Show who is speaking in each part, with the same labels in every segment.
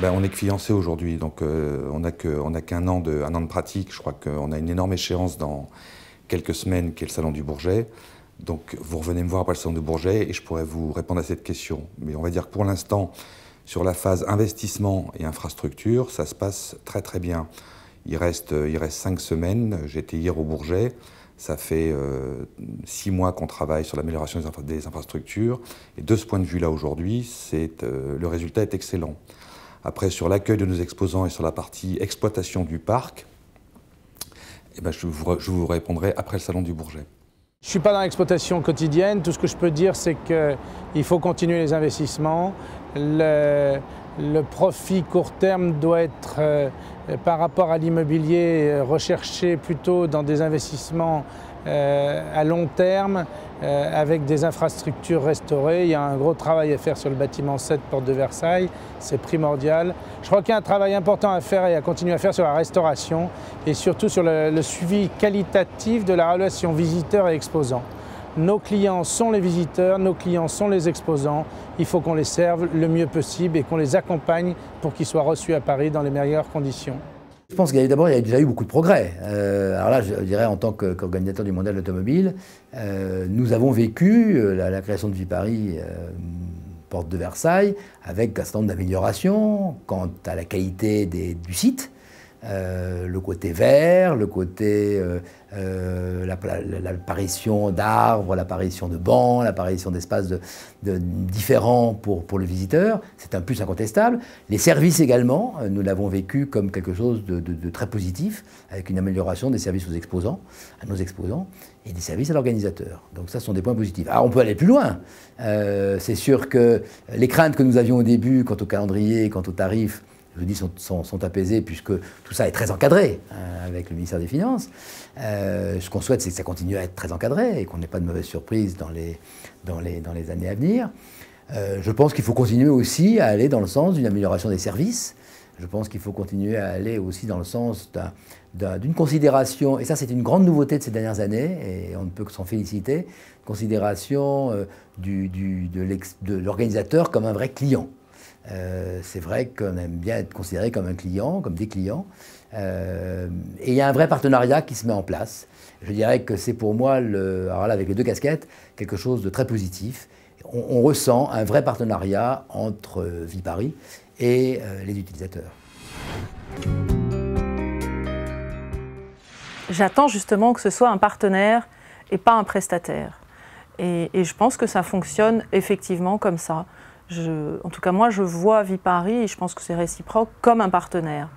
Speaker 1: Ben, on est que fiancés aujourd'hui, donc on n'a qu'un an de pratique. Je crois qu'on a une énorme échéance dans quelques semaines qui est le Salon du Bourget. Donc vous revenez me voir après le Salon du Bourget et je pourrais vous répondre à cette question. Mais on va dire que pour l'instant, sur la phase investissement et infrastructure, ça se passe très très bien. Il reste 5 semaines. J'étais hier au Bourget. Ça fait 6 mois qu'on travaille sur l'amélioration des infrastructures. Et de ce point de vue-là, aujourd'hui, le résultat est excellent. Après, sur l'accueil de nos exposants et sur la partie exploitation du parc, eh ben, je vous répondrai après le Salon du Bourget.
Speaker 2: Je ne suis pas dans l'exploitation quotidienne. Tout ce que je peux dire, c'est qu'il faut continuer les investissements. Le profit court terme doit être, par rapport à l'immobilier, recherché plutôt dans des investissements à long terme, avec des infrastructures restaurées. Il y a un gros travail à faire sur le bâtiment 7, porte de Versailles, c'est primordial. Je crois qu'il y a un travail important à faire et à continuer à faire sur la restauration et surtout sur le suivi qualitatif de la relation visiteur et exposant. Nos clients sont les visiteurs, nos clients sont les exposants. Il faut qu'on les serve le mieux possible et qu'on les accompagne pour qu'ils soient reçus à Paris dans les meilleures conditions.
Speaker 3: Je pense d'abord il y a déjà eu beaucoup de progrès. Alors là, je dirais en tant qu'organisateur du Mondial de l'automobile, nous avons vécu la création de Viparis, porte de Versailles, avec un certain nombre d'améliorations quant à la qualité du site. Le côté vert, le côté l'apparition d'arbres, l'apparition de bancs, l'apparition d'espaces différents pour le visiteur, c'est un plus incontestable. Les services également, nous l'avons vécu comme quelque chose de très positif, avec une amélioration des services aux exposants, à nos exposants, et des services à l'organisateur. Donc ça, ce sont des points positifs. Alors on peut aller plus loin. C'est sûr que les craintes que nous avions au début quant au calendrier, quant aux tarifs, je dis, sont apaisés puisque tout ça est très encadré avec le ministère des Finances. Ce qu'on souhaite, c'est que ça continue à être très encadré et qu'on n'ait pas de mauvaises surprises dans les années à venir. Je pense qu'il faut continuer aussi à aller dans le sens d'une amélioration des services. Je pense qu'il faut continuer à aller aussi dans le sens d'une considération, et ça c'est une grande nouveauté de ces dernières années, et on ne peut que s'en féliciter, considération de l'organisateur comme un vrai client. C'est vrai qu'on aime bien être considéré comme un client, comme des clients. Et il y a un vrai partenariat qui se met en place. Je dirais que c'est pour moi, alors là, avec les deux casquettes, quelque chose de très positif. On ressent un vrai partenariat entre Viparis et les utilisateurs.
Speaker 4: J'attends justement que ce soit un partenaire et pas un prestataire. Et je pense que ça fonctionne effectivement comme ça. En tout cas, moi, je vois Viparis, et je pense que c'est réciproque, comme un partenaire.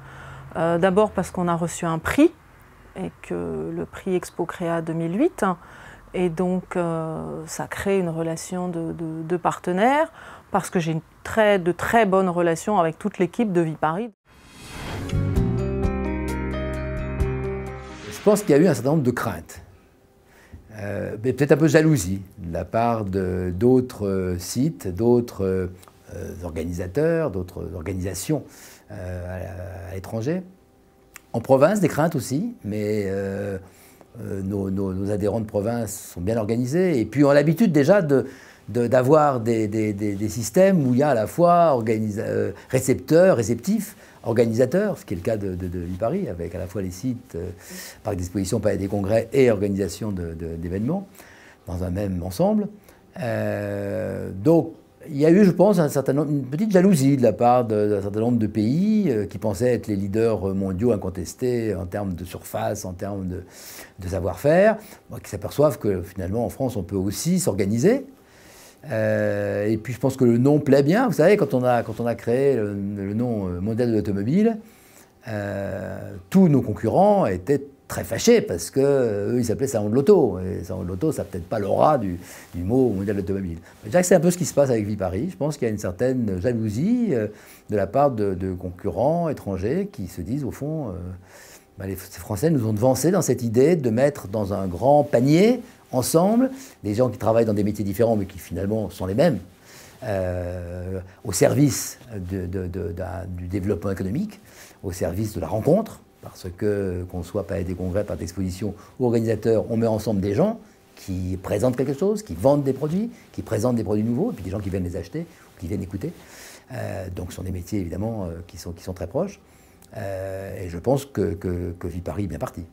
Speaker 4: D'abord parce qu'on a reçu un prix, et que le prix Expo Créa 2008, et donc ça crée une relation de partenaire, parce que j'ai de très bonnes relations avec toute l'équipe de Viparis.
Speaker 3: Je pense qu'il y a eu un certain nombre de craintes. Mais peut-être un peu de jalousie de la part d'autres sites, d'autres organisateurs, d'autres organisations à l'étranger. En province, des craintes aussi, mais nos adhérents de province sont bien organisés et puis ont l'habitude déjà d'avoir des systèmes où il y a à la fois récepteurs, réceptifs, organisateurs, ce qui est le cas de Viparis, avec à la fois les sites, parc d'exposition, palais des congrès et organisation d'événements dans un même ensemble. Donc il y a eu, je pense, une petite jalousie de la part d'un certain nombre de pays qui pensaient être les leaders mondiaux incontestés en termes de surface, en termes de savoir-faire, qui s'aperçoivent que finalement en France on peut aussi s'organiser. Et puis je pense que le nom plaît bien. Vous savez, quand on a créé le nom Mondial de l'automobile, tous nos concurrents étaient très fâchés parce qu'eux, ils s'appelaient Salon de l'auto. Et Salon de l'auto, ça n'a peut-être pas l'aura du mot Mondial de l'automobile. Je dirais que c'est un peu ce qui se passe avec Viparis. Je pense qu'il y a une certaine jalousie de la part de concurrents étrangers qui se disent, au fond, les Français nous ont devancés dans cette idée de mettre dans un grand panier ensemble, des gens qui travaillent dans des métiers différents mais qui finalement sont les mêmes, au service du développement économique, au service de la rencontre, parce que qu'on soit palais des congrès, parc d'exposition ou organisateur, on met ensemble des gens qui présentent quelque chose, qui vendent des produits, qui présentent des produits nouveaux, et puis des gens qui viennent les acheter, ou qui viennent écouter. Donc ce sont des métiers évidemment qui sont très proches. Et je pense que Viparis est bien parti.